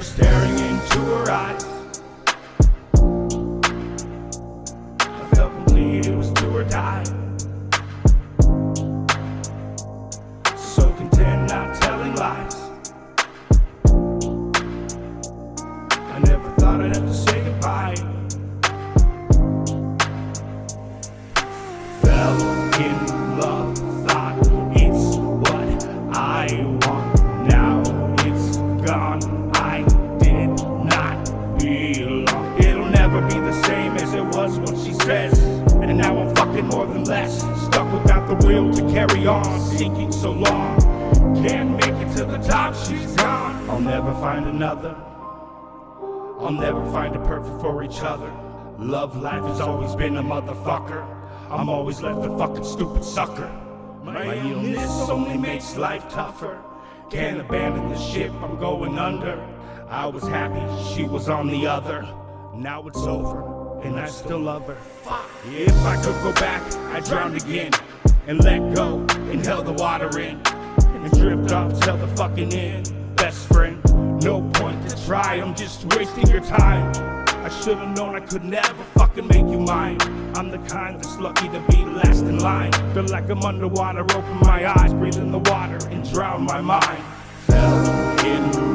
remember staring into her eyes. I felt complete, it was do or die. So content not telling lies. I never thought I'd have to say goodbye. Fell in love, thought it's what I want. Now it's gone, I did not belong. It'll never be the same as it was when she says. And now I'm fucking more than less, stuck without the will to carry on, seeking so long. Can't make it to the top, she's gone. I'll never find another. I'll never find a perfect for each other. Love life has always been a motherfucker. I'm always left a fucking stupid sucker. My illness only makes life tougher. Can't abandon the ship, I'm going under. I was happy, she was on the other. Now it's over, and I still love her. If I could go back, I'd drown again. And let go, inhale the water in. And drift off till the fucking end. Best friend, no point to try, I'm just wasting your time. I should've known I could never fucking make you mine. I'm the kind that's lucky to be last in line. Feel like I'm underwater, open my eyes, breathe in the water and drown my mind. Fell in